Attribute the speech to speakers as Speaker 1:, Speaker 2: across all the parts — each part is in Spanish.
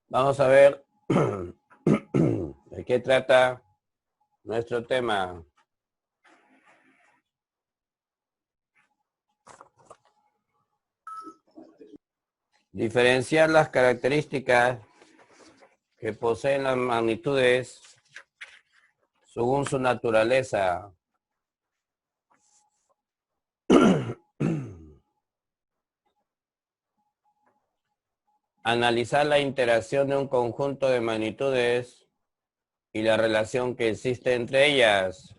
Speaker 1: Vamos a ver de qué trata nuestro tema. Diferenciar las características que poseen las magnitudes según su naturaleza. Analizar la interacción de un conjunto de magnitudes y la relación que existe entre ellas.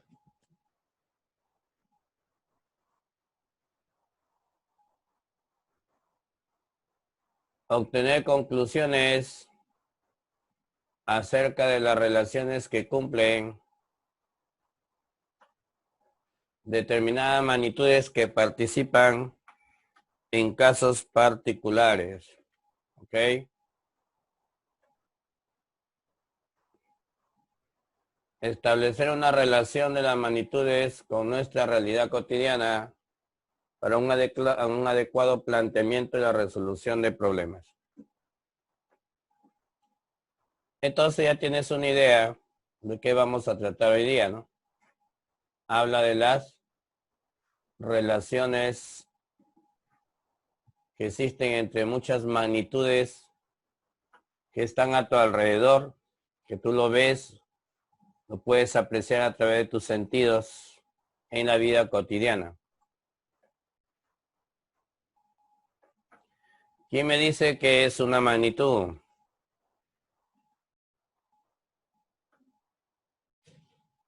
Speaker 1: Obtener conclusiones acerca de las relaciones que cumplen determinadas magnitudes que participan en casos particulares. ¿Ok? Establecer una relación de las magnitudes con nuestra realidad cotidiana para un adecuado planteamiento y la resolución de problemas. Entonces ya tienes una idea de qué vamos a tratar hoy día, ¿no? Habla de las relaciones que existen entre muchas magnitudes que están a tu alrededor, que tú lo ves, lo puedes apreciar a través de tus sentidos en la vida cotidiana. ¿Quién me dice que es una magnitud?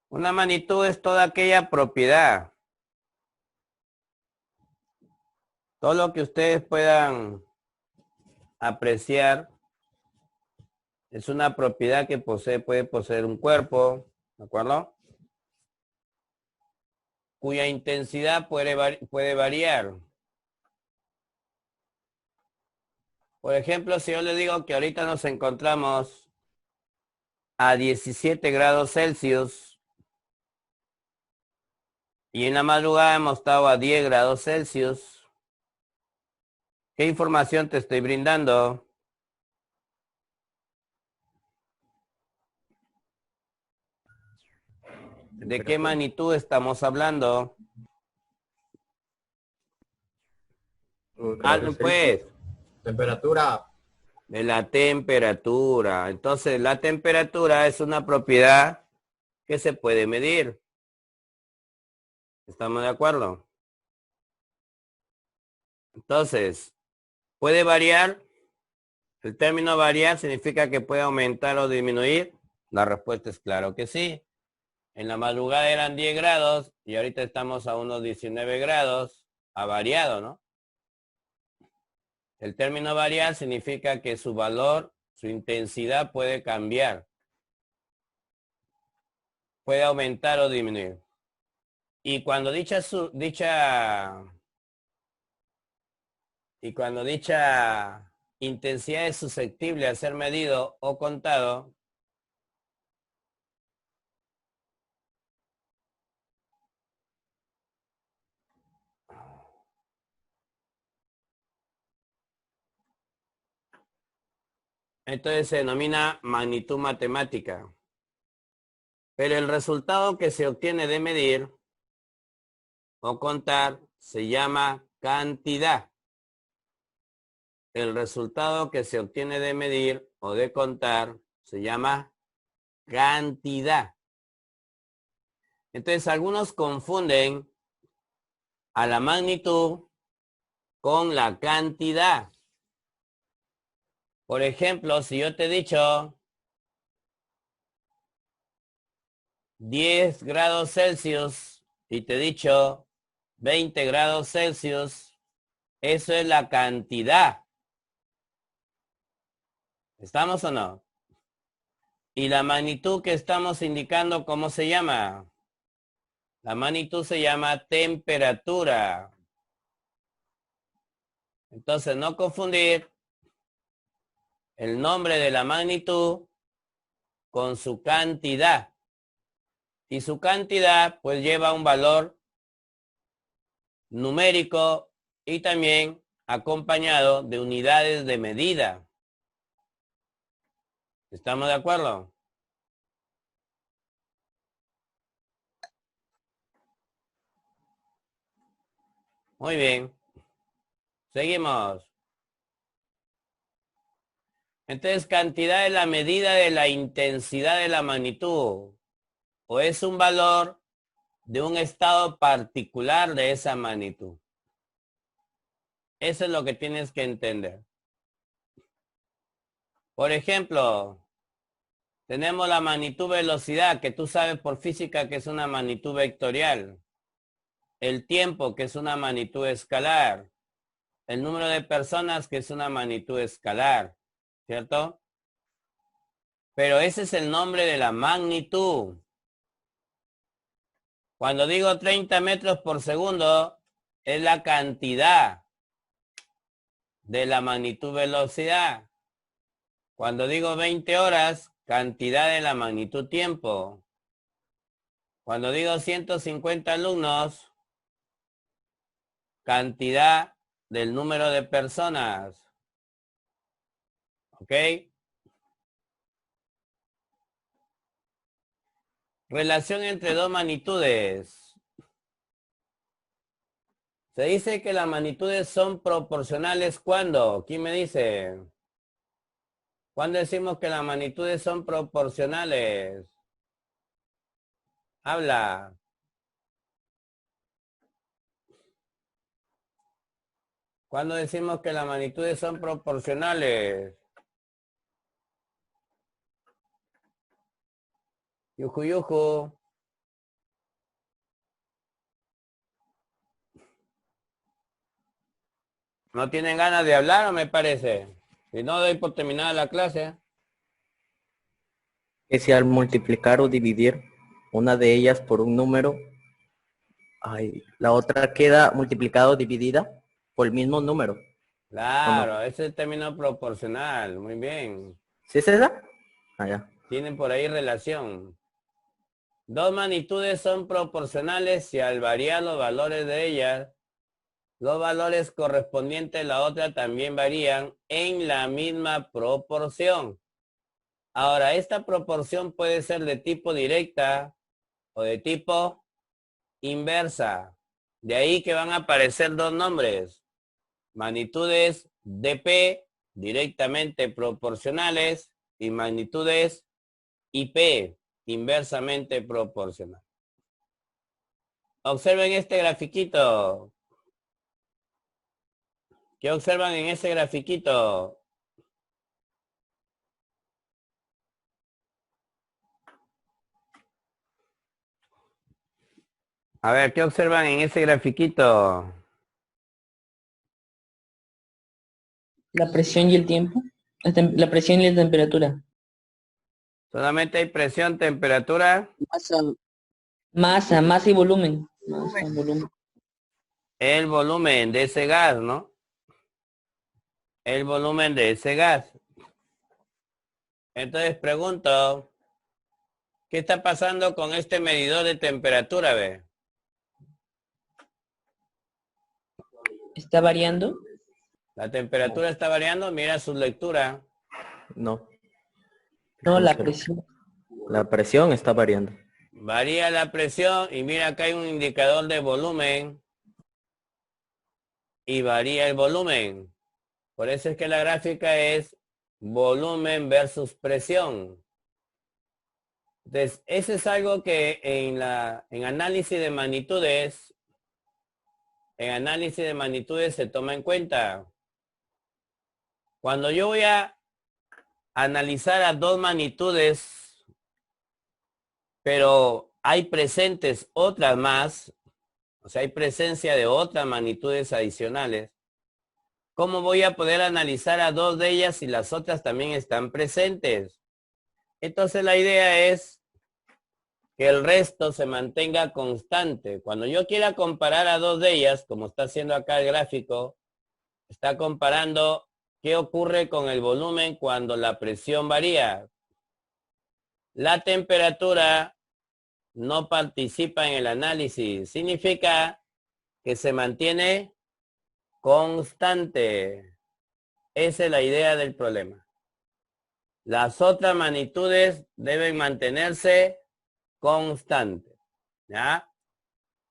Speaker 1: Una magnitud es toda aquella propiedad. Todo lo que ustedes puedan apreciar es una propiedad que puede poseer un cuerpo, ¿de acuerdo? Cuya intensidad puede variar. Por ejemplo, si yo le digo que ahorita nos encontramos a 17 grados Celsius y en la madrugada hemos estado a 10 grados Celsius, ¿qué información te estoy brindando? ¿De qué magnitud estamos hablando? Pues,
Speaker 2: Temperatura.
Speaker 1: de la temperatura. Entonces, la temperatura es una propiedad que se puede medir. ¿Estamos de acuerdo? Entonces, ¿puede variar? El término variar significa que puede aumentar o disminuir. La respuesta es claro que sí. En la madrugada eran 10 grados y ahorita estamos a unos 19 grados. Ha variado, ¿no? El término variar significa que su valor, su intensidad puede cambiar. Puede aumentar o disminuir. Y cuando dicha intensidad es susceptible a ser medido o contado, entonces se denomina magnitud matemática. Pero el resultado que se obtiene de medir o contar se llama cantidad. El resultado que se obtiene de medir o de contar se llama cantidad. Entonces algunos confunden a la magnitud con la cantidad. Por ejemplo, si yo te he dicho 10 grados Celsius y te he dicho 20 grados Celsius, eso es la cantidad. ¿Estamos o no? Y la magnitud que estamos indicando, ¿cómo se llama? La magnitud se llama temperatura. Entonces, no confundir el nombre de la magnitud con su cantidad. Y su cantidad, pues, lleva un valor numérico y también acompañado de unidades de medida. ¿Estamos de acuerdo? Muy bien. Seguimos. Entonces, cantidad es la medida de la intensidad de la magnitud. O es un valor de un estado particular de esa magnitud. Eso es lo que tienes que entender. Por ejemplo, tenemos la magnitud velocidad, que tú sabes por física que es una magnitud vectorial. El tiempo, que es una magnitud escalar. El número de personas, que es una magnitud escalar. ¿Cierto? Pero ese es el nombre de la magnitud. Cuando digo 30 metros por segundo, es la cantidad de la magnitud velocidad. Cuando digo 20 horas, cantidad de la magnitud tiempo. Cuando digo 150 alumnos, cantidad del número de personas. ¿Ok? Relación entre dos magnitudes. Se dice que las magnitudes son proporcionales ¿cuándo? ¿Quién me dice? ¿Cuándo decimos que las magnitudes son proporcionales? Habla. ¿Cuándo decimos que las magnitudes son proporcionales? Yuju, yuju. ¿No tienen ganas de hablar o me parece? Si no, doy por terminada la clase.
Speaker 3: Que si al multiplicar o dividir una de ellas por un número, la otra queda multiplicada o dividida por el mismo número, ¿o no?
Speaker 1: Claro, ese es el término proporcional. Muy bien.
Speaker 3: ¿Sí es esa? Ya.
Speaker 1: Tienen por ahí relación. Dos magnitudes son proporcionales si al variar los valores de ellas, los valores correspondientes a la otra también varían en la misma proporción. Ahora, esta proporción puede ser de tipo directa o de tipo inversa. De ahí que van a aparecer dos nombres. Magnitudes dp directamente proporcionales y magnitudes ip inversamente proporcional. Observen este grafiquito. ¿Qué observan en ese grafiquito? A ver, ¿qué observan en ese grafiquito?
Speaker 4: La presión y el tiempo. La presión y la temperatura.
Speaker 1: Solamente hay presión, temperatura.
Speaker 4: Masa y volumen. Masa, volumen.
Speaker 1: El volumen de ese gas, ¿no? El volumen de ese gas. Entonces pregunto, ¿qué está pasando con este medidor de temperatura, ve?
Speaker 4: ¿Está variando?
Speaker 1: La temperatura está variando, mira su lectura.
Speaker 3: No.
Speaker 4: No, la presión.
Speaker 3: La presión está variando.
Speaker 1: Varía la presión y mira acá hay un indicador de volumen. Y varía el volumen. Por eso es que la gráfica es volumen versus presión. Entonces, eso es algo que en análisis de magnitudes, se toma en cuenta. Cuando yo voy a analizar a dos magnitudes, pero hay presentes otras más, o sea, hay presencia de otras magnitudes adicionales, ¿cómo voy a poder analizar a dos de ellas si las otras también están presentes? Entonces la idea es que el resto se mantenga constante. Cuando yo quiera comparar a dos de ellas, como está haciendo acá el gráfico, está comparando qué ocurre con el volumen cuando la presión varía. La temperatura no participa en el análisis. Significa que se mantiene constante. Esa es la idea del problema. Las otras magnitudes deben mantenerse constantes. ¿Ya?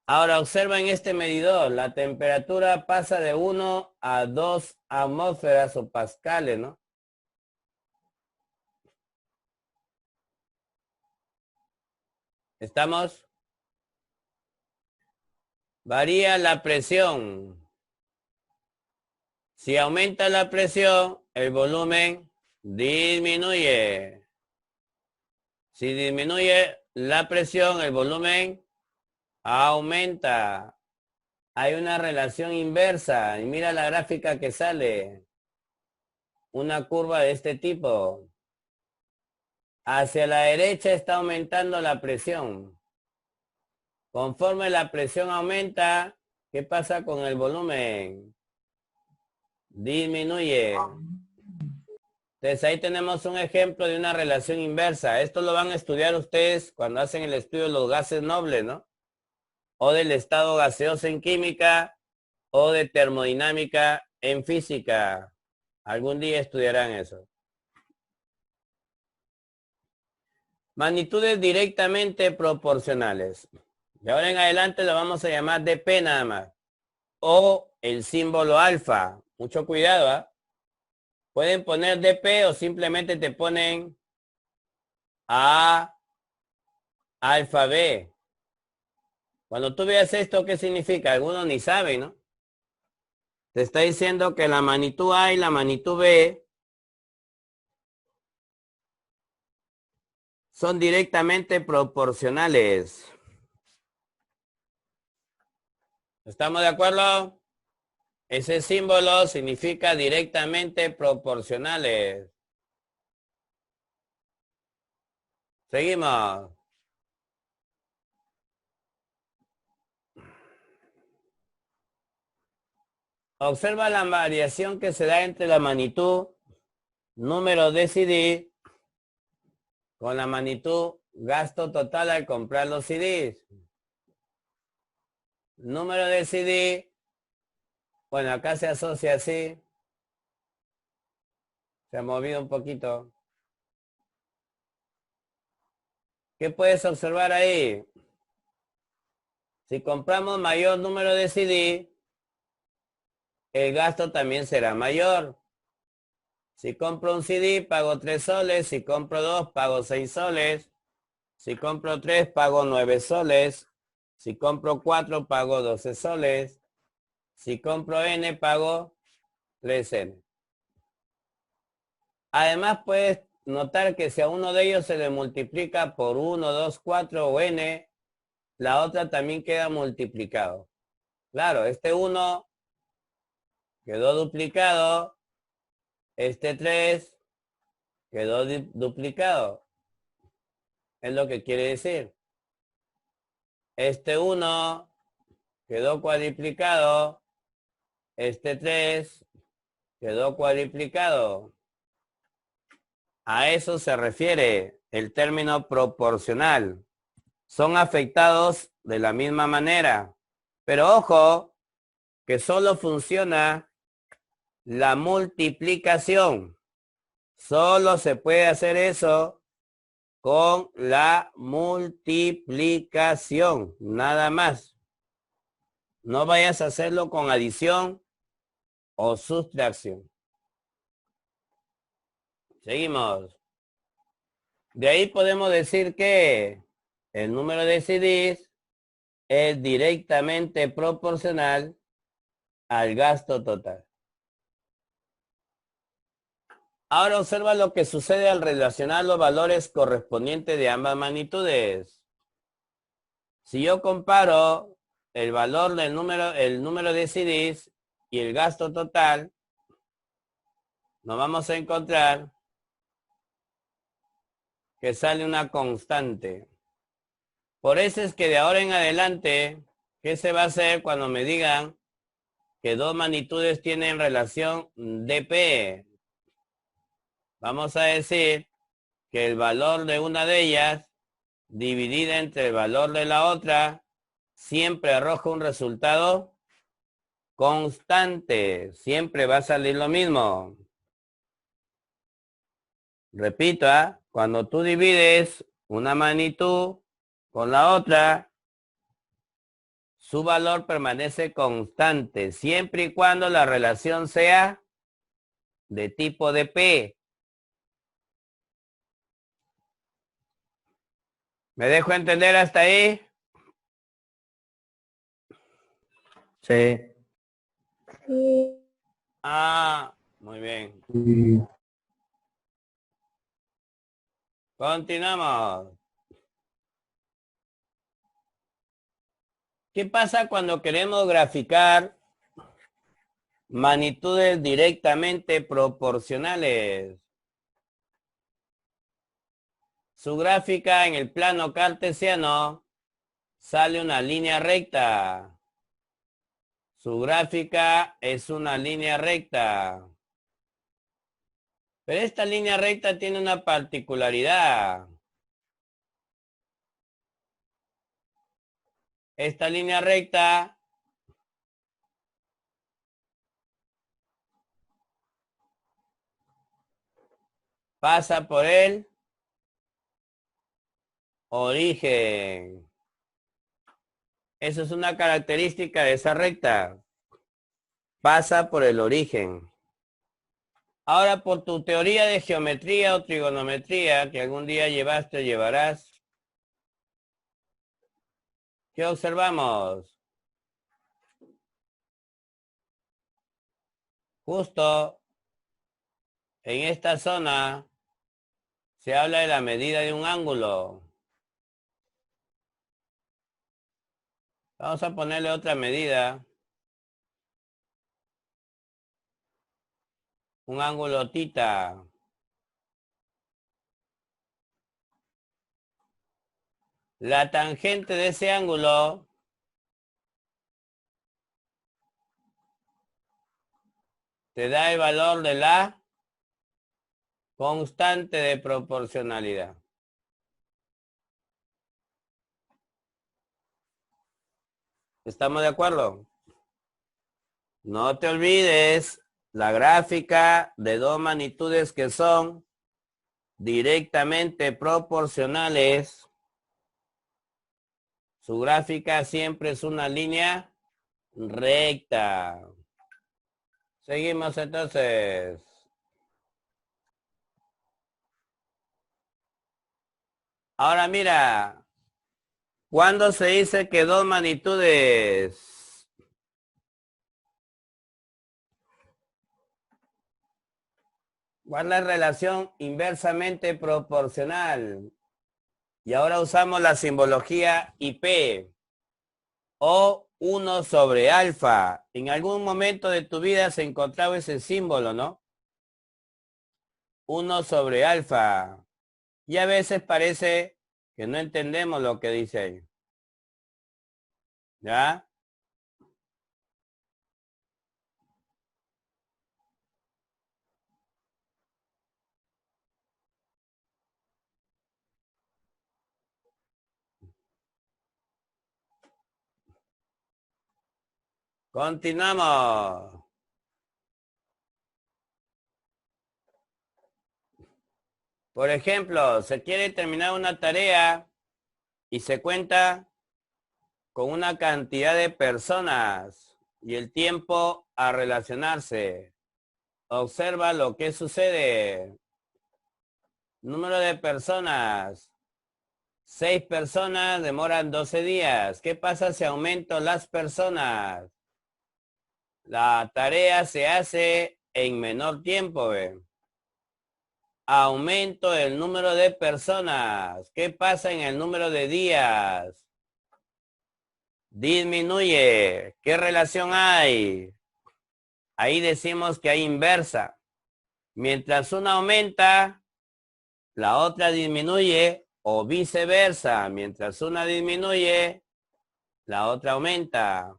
Speaker 1: Ahora observa en este medidor, la temperatura pasa de 1 a 2 atmósferas o pascales, ¿no? ¿Estamos? Varía la presión. Si aumenta la presión, el volumen disminuye. Si disminuye la presión, el volumen aumenta. Hay una relación inversa. Y mira la gráfica que sale. Una curva de este tipo. Hacia la derecha está aumentando la presión. Conforme la presión aumenta, ¿qué pasa con el volumen? Disminuye. Entonces ahí tenemos un ejemplo de una relación inversa. Esto lo van a estudiar ustedes cuando hacen el estudio de los gases nobles, ¿no? O del estado gaseoso en química o de termodinámica en física. Algún día estudiarán eso. Magnitudes directamente proporcionales. De ahora en adelante lo vamos a llamar dp nada más. O el símbolo alfa. Mucho cuidado, ¿ah? Pueden poner dp o simplemente te ponen a alfa b. Cuando tú veas esto, ¿qué significa? Algunos ni saben, ¿no? Te está diciendo que la magnitud A y la magnitud B son directamente proporcionales. ¿Estamos de acuerdo? Ese símbolo significa directamente proporcionales. Seguimos. Observa la variación que se da entre la magnitud número de CD con la magnitud gasto total al comprar los CDs. Número de CD, bueno, acá se asocia así. Se ha movido un poquito. ¿Qué puedes observar ahí? Si compramos mayor número de CD, el gasto también será mayor. Si compro un CD, pago 3 soles. Si compro 2, pago 6 soles. Si compro 3, pago 9 soles. Si compro 4, pago 12 soles. Si compro N, pago 3N. Además, puedes notar que si a uno de ellos se le multiplica por 1, 2, 4 o N, la otra también queda multiplicado. Claro, este 1 quedó duplicado. Este 3 quedó duplicado. Es lo que quiere decir. Este 1 quedó cuadriplicado. Este 3 quedó cuadriplicado. A eso se refiere el término proporcional. Son afectados de la misma manera. Pero ojo, que solo funciona la multiplicación. Solo se puede hacer eso con la multiplicación, nada más. No vayas a hacerlo con adición o sustracción. Seguimos. De ahí podemos decir que el número de CDs es directamente proporcional al gasto total. Ahora observa lo que sucede al relacionar los valores correspondientes de ambas magnitudes. Si yo comparo el valor del el número de CDs y el gasto total, nos vamos a encontrar que sale una constante. Por eso es que de ahora en adelante, ¿qué se va a hacer cuando me digan que dos magnitudes tienen relación dp? Vamos a decir que el valor de una de ellas dividida entre el valor de la otra siempre arroja un resultado constante. Siempre va a salir lo mismo. Repito, cuando tú divides una magnitud con la otra, su valor permanece constante, siempre y cuando la relación sea de tipo de P. ¿Me dejo entender hasta ahí?
Speaker 3: Sí.
Speaker 1: Muy bien.
Speaker 3: Sí.
Speaker 1: Continuamos. ¿Qué pasa cuando queremos graficar magnitudes directamente proporcionales? Su gráfica en el plano cartesiano sale una línea recta. Su gráfica es una línea recta. Pero esta línea recta tiene una particularidad. Esta línea recta pasa por el origen. Eso es una característica de esa recta. Pasa por el origen. Ahora, por tu teoría de geometría o trigonometría que algún día llevaste o llevarás, ¿qué observamos? Justo en esta zona se habla de la medida de un ángulo. Vamos a ponerle otra medida. Un ángulo tita. La tangente de ese ángulo te da el valor de la constante de proporcionalidad. ¿Estamos de acuerdo? No te olvides la gráfica de dos magnitudes que son directamente proporcionales. Su gráfica siempre es una línea recta. Seguimos entonces. Ahora mira, ¿cuándo se dice que dos magnitudes ¿cuál es la relación inversamente proporcional? Y ahora usamos la simbología IP o 1 sobre alfa. En algún momento de tu vida se encontraba ese símbolo, ¿no? 1 sobre alfa. Y a veces parece que no entendemos lo que dice ahí. ¿Ya? Continuamos. Por ejemplo, se quiere terminar una tarea y se cuenta con una cantidad de personas y el tiempo a relacionarse. Observa lo que sucede. Número de personas. 6 personas demoran 12 días. ¿Qué pasa si aumento las personas? La tarea se hace en menor tiempo, ¿ve? Aumento el número de personas. ¿Qué pasa en el número de días? Disminuye. ¿Qué relación hay? Ahí decimos que hay inversa. Mientras una aumenta, la otra disminuye o viceversa. Mientras una disminuye, la otra aumenta.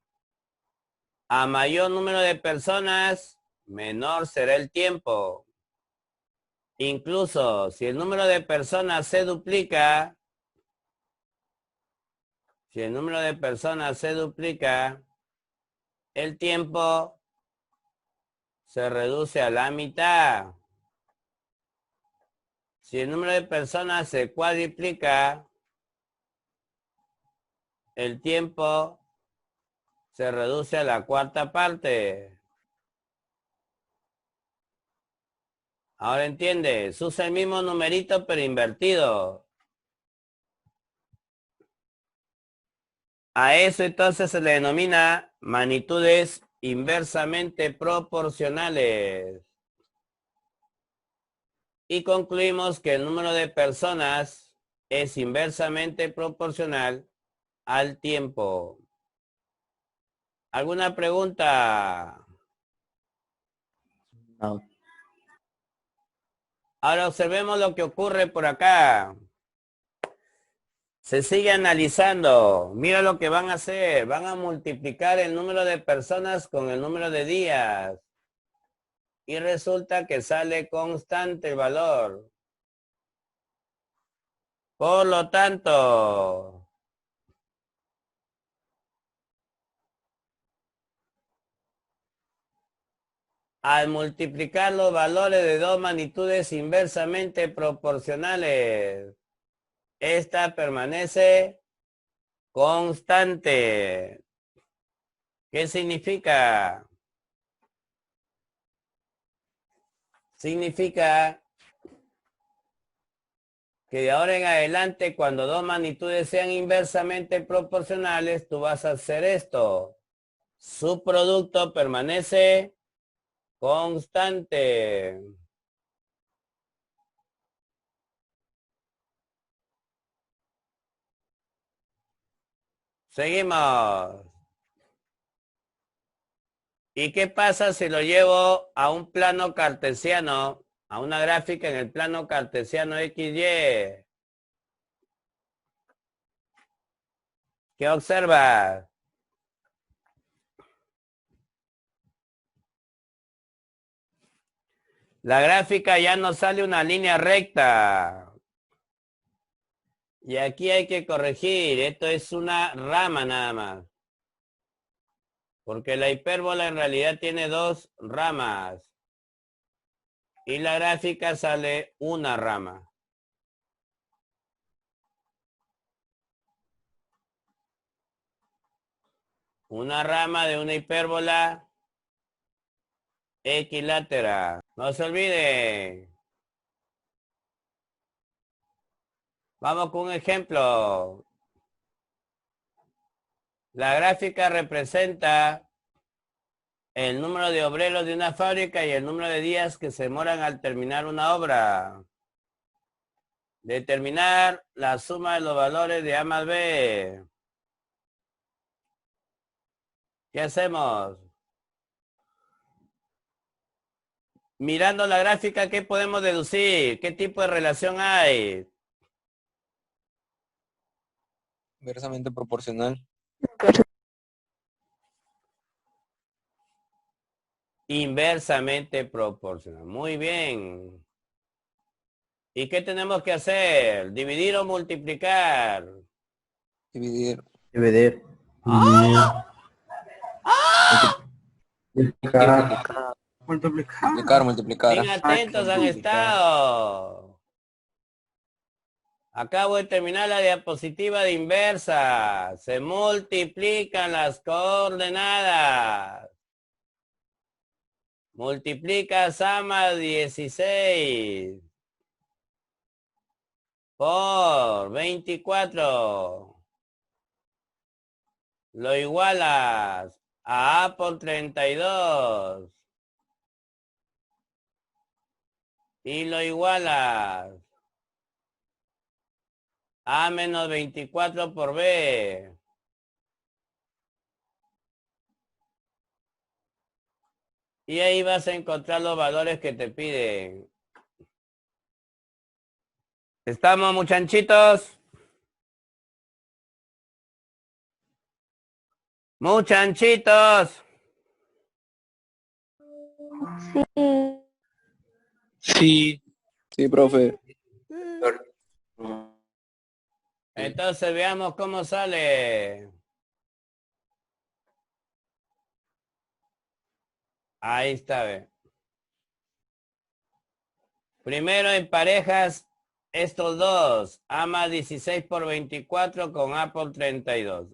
Speaker 1: A mayor número de personas, menor será el tiempo. Incluso si el número de personas se duplica, el tiempo se reduce a la mitad. Si el número de personas se cuadriplica, el tiempo se reduce a la cuarta parte. Ahora entiendes, usa el mismo numerito pero invertido. A eso entonces se le denomina magnitudes inversamente proporcionales. Y concluimos que el número de personas es inversamente proporcional al tiempo. ¿Alguna pregunta?
Speaker 3: No.
Speaker 1: Ahora observemos lo que ocurre por acá. Se sigue analizando. Mira lo que van a hacer. Van a multiplicar el número de personas con el número de días. Y resulta que sale constante el valor. Por lo tanto, al multiplicar los valores de dos magnitudes inversamente proporcionales, esta permanece constante. ¿Qué significa? Significa que de ahora en adelante, cuando dos magnitudes sean inversamente proporcionales, tú vas a hacer esto. Su producto permanece constante. Seguimos. ¿Y qué pasa si lo llevo a un plano cartesiano, a una gráfica en el plano cartesiano XY? ¿Qué observas? La gráfica ya no sale una línea recta. Y aquí hay que corregir. Esto es una rama nada más. Porque la hipérbola en realidad tiene dos ramas. Y la gráfica sale una rama. Una rama de una hipérbola equilátera. No se olvide. Vamos con un ejemplo. La gráfica representa el número de obreros de una fábrica y el número de días que se demoran al terminar una obra. Determinar la suma de los valores de A más B. ¿Qué hacemos? Mirando la gráfica, ¿qué podemos deducir? ¿Qué tipo de relación hay?
Speaker 5: Inversamente proporcional.
Speaker 1: Inversamente proporcional. Muy bien. ¿Y qué tenemos que hacer? ¿Dividir o multiplicar?
Speaker 5: Dividir.
Speaker 3: Dividir.
Speaker 1: ¡Ah!
Speaker 3: Multiplicar.
Speaker 5: Multiplicar.
Speaker 1: Bien atentos han estado. Acabo de terminar la diapositiva de inversa. Se multiplican las coordenadas. Multiplica Sama 16 por 24. Lo igualas a A por 32. Y lo igualas A menos 24 por B. Y ahí vas a encontrar los valores que te piden. ¿Estamos, muchachitos? Muchachitos.
Speaker 5: Sí. Sí, profe.
Speaker 1: Entonces veamos cómo sale. Ahí está, ve. Primero en parejas estos dos. A más 16 por 24 con A por 32.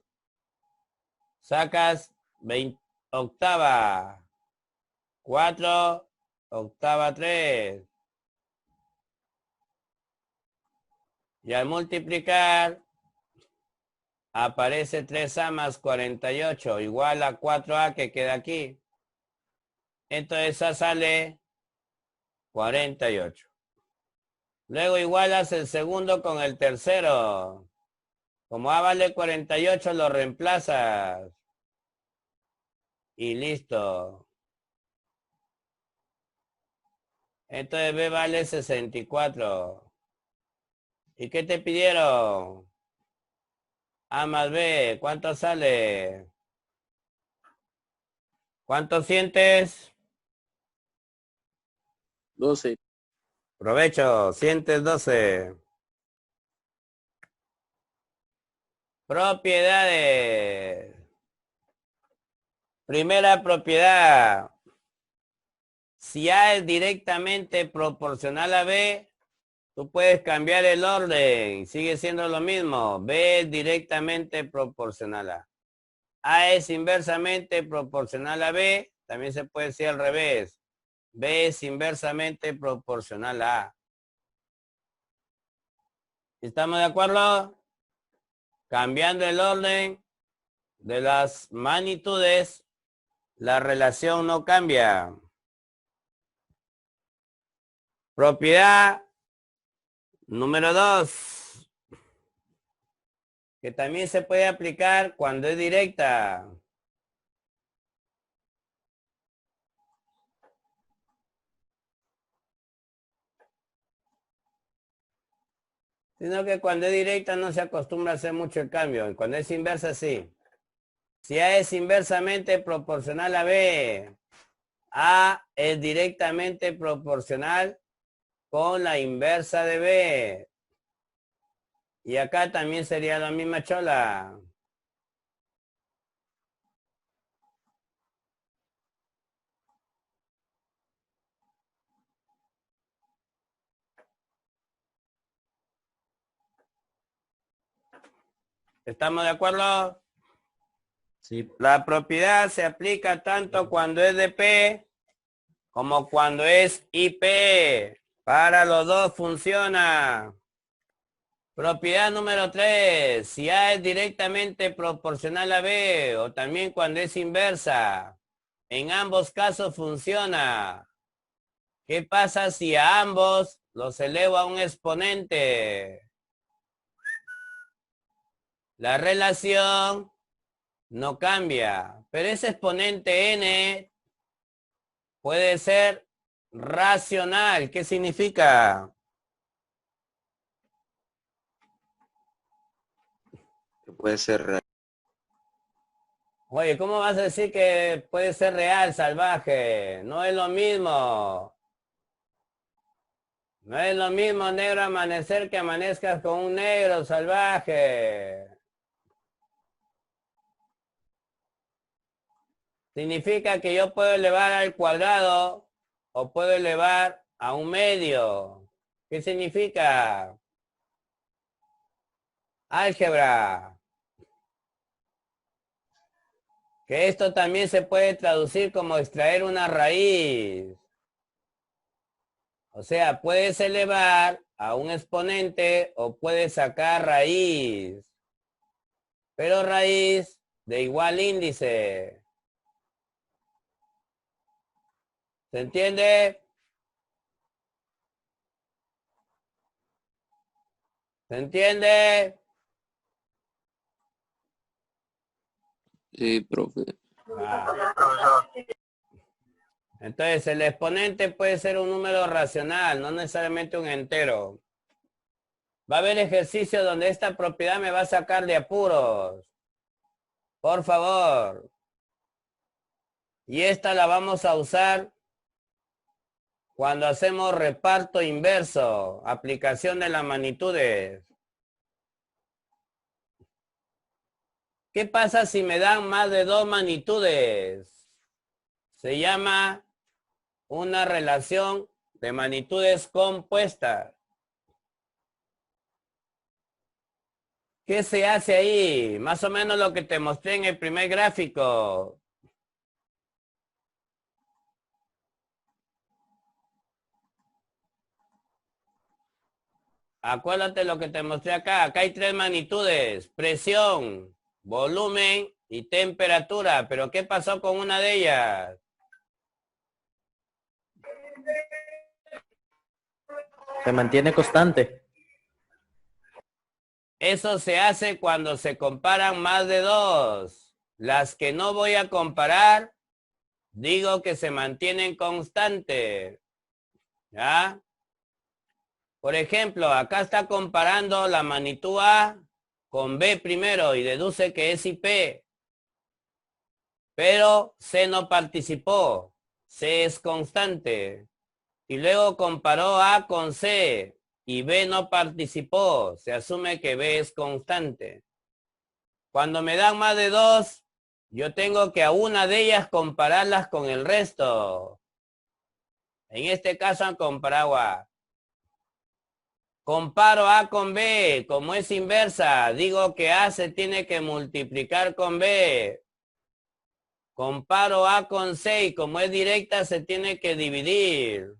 Speaker 1: Sacas 20, octava. 4, octava 3. Y al multiplicar, aparece 3A más 48, igual a 4A que queda aquí. Entonces esa sale 48. Luego igualas el segundo con el tercero. Como A vale 48, lo reemplazas. Y listo. Entonces B vale 64. ¿Y qué te pidieron? A más B, ¿cuánto sale? ¿Cuánto sientes?
Speaker 5: 12.
Speaker 1: Provecho, sientes 12. Propiedades. Primera propiedad. Si A es directamente proporcional a B, tú puedes cambiar el orden. Sigue siendo lo mismo. B es directamente proporcional a. A es inversamente proporcional a B. También se puede decir al revés. B es inversamente proporcional a A. ¿Estamos de acuerdo? Cambiando el orden de las magnitudes, la relación no cambia. Propiedad número 2, que también se puede aplicar cuando es directa. Sino que cuando es directa no se acostumbra a hacer mucho el cambio. Y cuando es inversa, sí. Si A es inversamente proporcional a B, A es directamente proporcional con la inversa de B. Y acá también sería la misma chola. ¿Estamos de acuerdo?
Speaker 3: Sí.
Speaker 1: La propiedad se aplica tanto cuando es de P como cuando es IP. Para los dos funciona. Propiedad número 3. Si A es directamente proporcional a B o también cuando es inversa. En ambos casos funciona. ¿Qué pasa si a ambos los elevo a un exponente? La relación no cambia, pero ese exponente n puede ser racional. ¿Qué significa?
Speaker 5: Puede ser real.
Speaker 1: Oye, ¿cómo vas a decir que puede ser real, salvaje? No es lo mismo. No es lo mismo negro amanecer que amanezcas con un negro salvaje. Significa que yo puedo elevar al cuadrado o puedo elevar a un medio. ¿Qué significa? Álgebra. Que esto también se puede traducir como extraer una raíz. O sea, puedes elevar a un exponente o puedes sacar raíz. Pero raíz de igual índice. ¿Se entiende? ¿Se entiende?
Speaker 5: Sí, profe.
Speaker 1: Ah. Entonces, el exponente puede ser un número racional, no necesariamente un entero. Va a haber ejercicios donde esta propiedad me va a sacar de apuros. Por favor. Y esta la vamos a usar cuando hacemos reparto inverso, aplicación de las magnitudes. ¿Qué pasa si me dan más de 2 magnitudes? Se llama una relación de magnitudes compuestas. ¿Qué se hace ahí? Más o menos lo que te mostré en el primer gráfico. Acuérdate lo que te mostré acá. Acá hay 3 magnitudes. Presión, volumen y temperatura. ¿Pero qué pasó con una de ellas?
Speaker 3: Se mantiene constante.
Speaker 1: Eso se hace cuando se comparan más de 2. Las que no voy a comparar, digo que se mantienen constantes. ¿Ya? Por ejemplo, acá está comparando la magnitud A con B primero y deduce que es IP. Pero C no participó. C es constante. Y luego comparó A con C y B no participó. Se asume que B es constante. Cuando me dan más de 2, yo tengo que a una de ellas compararlas con el resto. En este caso han comparado A. Comparo A con B, como es inversa, digo que A se tiene que multiplicar con B. Comparo A con C y como es directa se tiene que dividir.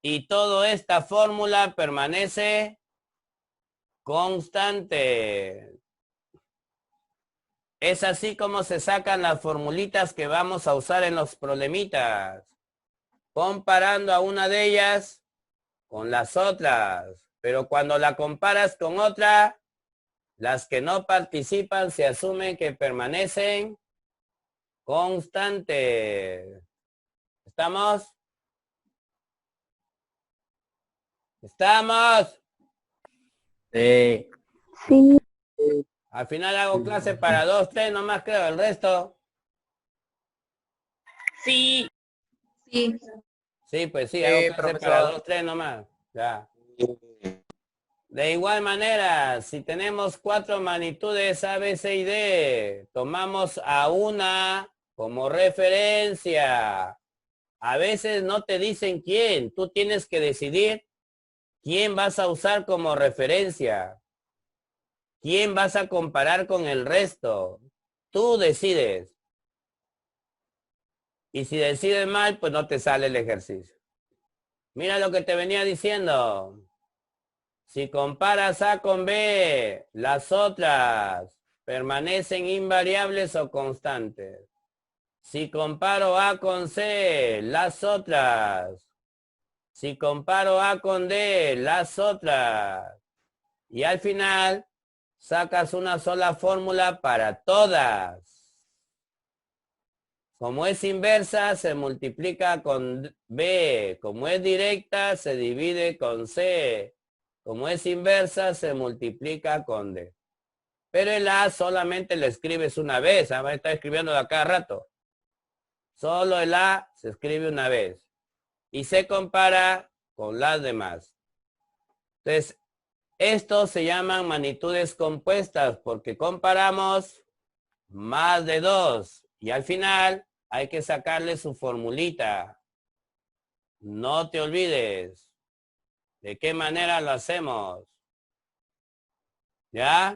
Speaker 1: Y toda esta fórmula permanece constante. Es así como se sacan las formulitas que vamos a usar en los problemitas. Comparando a una de ellas con las otras. Pero cuando la comparas con otra, las que no participan se asumen que permanecen constantes. ¿Estamos? ¿Estamos?
Speaker 3: Sí.
Speaker 1: Al final hago clase para 2, 3 nomás creo, el resto.
Speaker 4: Sí.
Speaker 6: Sí.
Speaker 1: Sí, pues sí, hago clase
Speaker 2: profesor.
Speaker 1: para 2, 3 nomás. Ya. De igual manera, si tenemos 4 magnitudes A, B, C y D, tomamos a una como referencia. A veces no te dicen quién, tú tienes que decidir quién vas a usar como referencia, quién vas a comparar con el resto. Tú decides. Y si decides mal, pues no te sale el ejercicio. Mira lo que te venía diciendo. Si comparas A con B, las otras permanecen invariables o constantes. Si comparo A con C, las otras. Si comparo A con D, las otras. Y al final, sacas una sola fórmula para todas. Como es inversa, se multiplica con B. Como es directa, se divide con C. Como es inversa, se multiplica con D. Pero el A solamente lo escribes una vez. Va a estar escribiendo de acá a rato. Solo el A se escribe una vez. Y se compara con las demás. Entonces, estos se llaman magnitudes compuestas porque comparamos más de 2. Y al final hay que sacarle su formulita. No te olvides. ¿De qué manera lo hacemos? ¿Ya?